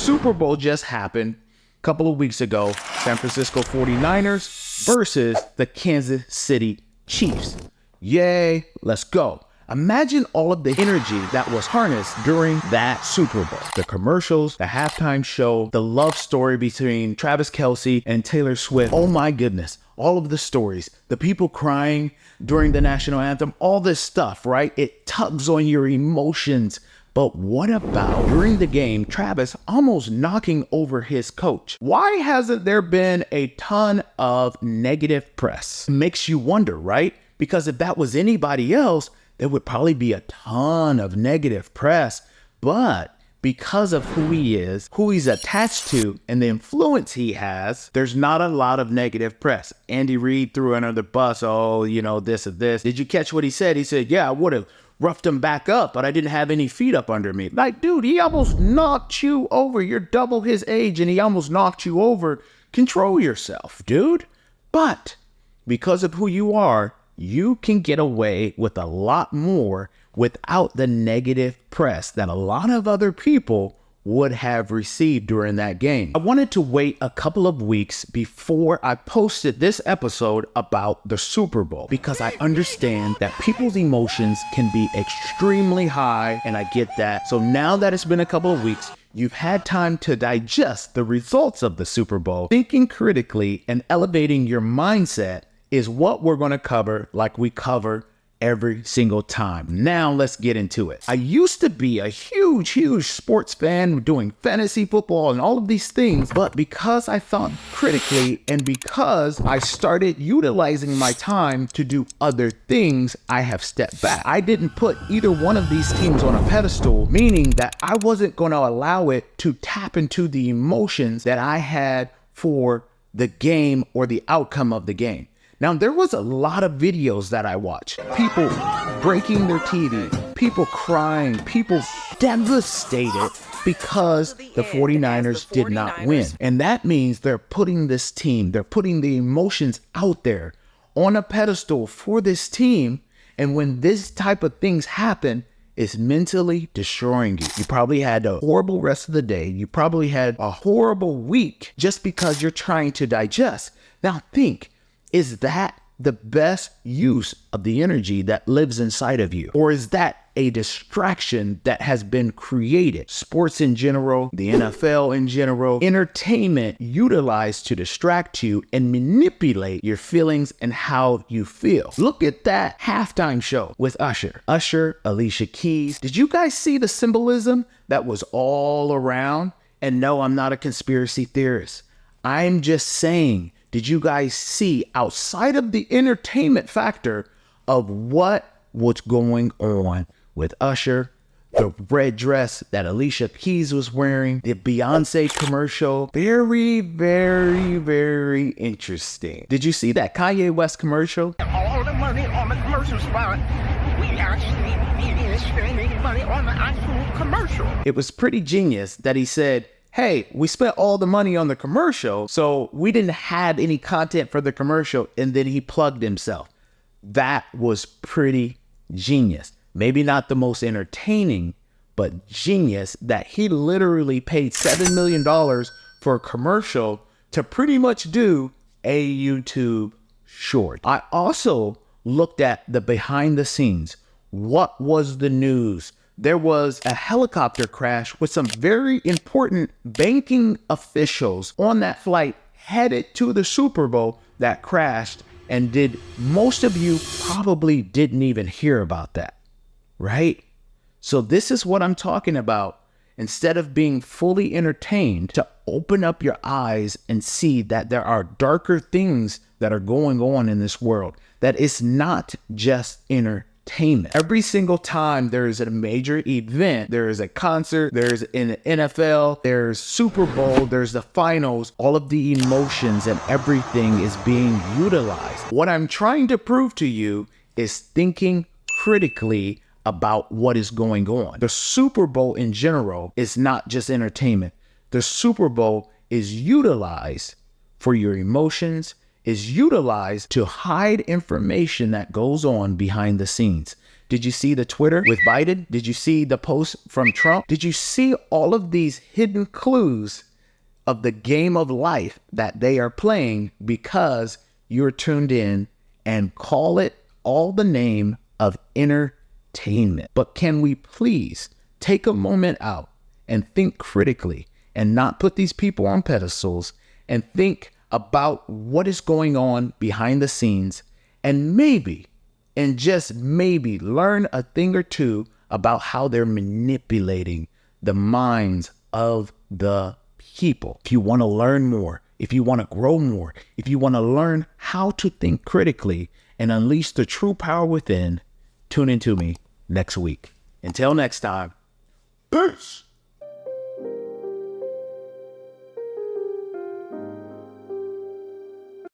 Super Bowl just happened a couple of weeks ago. San Francisco 49ers versus the Kansas City Chiefs. Yay, let's go. Imagine all of the energy that was harnessed during that Super Bowl. The commercials, the halftime show, the love story between Travis Kelce and Taylor Swift. Oh my goodness. All of the stories, the people crying during the national anthem, all this stuff, right? It tugs on your emotions. But what about during the game, Travis almost knocking over his coach? Why hasn't there been a ton of negative press? It makes you wonder, right? Because if that was anybody else, there would probably be a ton of negative press. But because of who he is, who he's attached to, and the influence he has, there's not a lot of negative press. Andy Reid threw under the bus, oh, you know, this or this. Did you catch what he said? He said, yeah, I would have roughed him back up, but I didn't have any feet up under me. Like, dude, he almost knocked you over. You're double his age, and he almost knocked you over. Control yourself, dude. But because of who you are, you can get away with a lot more without the negative press that a lot of other people would have received during that game. I wanted to wait a couple of weeks before I posted this episode about the Super Bowl because I understand that people's emotions can be extremely high, and I get that. So now that it's been a couple of weeks, you've had time to digest the results of the Super Bowl. Thinking critically and elevating your mindset is what we're going to cover, like we cover every single time. Now let's get into it. I used to be a huge sports fan doing fantasy football and all of these things, but because I thought critically and because I started utilizing my time to do other things, I have stepped back. I didn't put either one of these teams on a pedestal, meaning that I wasn't going to allow it to tap into the emotions that I had for the game or the outcome of the game. Now, there was a lot of videos that I watched. People breaking their TV, people crying, people devastated because the 49ers did not win. And that means they're putting this team, they're putting the emotions out there on a pedestal for this team. And when this type of things happen, it's mentally destroying you. You probably had a horrible rest of the day. You probably had a horrible week just because you're trying to digest. Now think, is that the best use of the energy that lives inside of you? Or is that a distraction that has been created? Sports in general, the NFL in general, entertainment utilized to distract you and manipulate your feelings and how you feel. Look at that halftime show with Usher. Usher, Alicia Keys. Did you guys see the symbolism that was all around? And no, I'm not a conspiracy theorist. I'm just saying, did you guys see outside of the entertainment factor of what was going on with Usher, the red dress that Alicia Keys was wearing, the Beyonce commercial? Very interesting. Did you see that Kanye West commercial? All the money on the commercial spot, we actually spending money on the actual commercial. It was pretty genius that he said, hey, we spent all the money on the commercial, so we didn't have any content for the commercial, and then he plugged himself. That was pretty genius. Maybe not the most entertaining, but genius that he literally paid $7 million for a commercial to pretty much do a YouTube short. I also looked at the behind the scenes. What was the news? There was a helicopter crash with some very important banking officials on that flight headed to the Super Bowl that crashed, and most of you probably didn't even hear about that, right? So this is what I'm talking about. Instead of being fully entertained, to open up your eyes and see that there are darker things that are going on in this world, that it's not just entertainment. Every single time there is a major event, there is a concert, there's an NFL, there's Super Bowl, there's the finals, all of the emotions and everything is being utilized. What I'm trying to prove to you is thinking critically about what is going on. The Super Bowl in general is not just entertainment. The Super Bowl is utilized for your emotions, is utilized to hide information that goes on behind the scenes. Did you see the Twitter with Biden? Did you see the post from Trump? Did you see all of these hidden clues of the game of life that they are playing because you're tuned in and call it all the name of entertainment? But can we please take a moment out and think critically and not put these people on pedestals and think about what is going on behind the scenes and maybe, and just maybe, learn a thing or two about how they're manipulating the minds of the people. If you want to learn more, if you want to grow more, if you want to learn how to think critically and unleash the true power within, tune into me next week. Until next time, peace.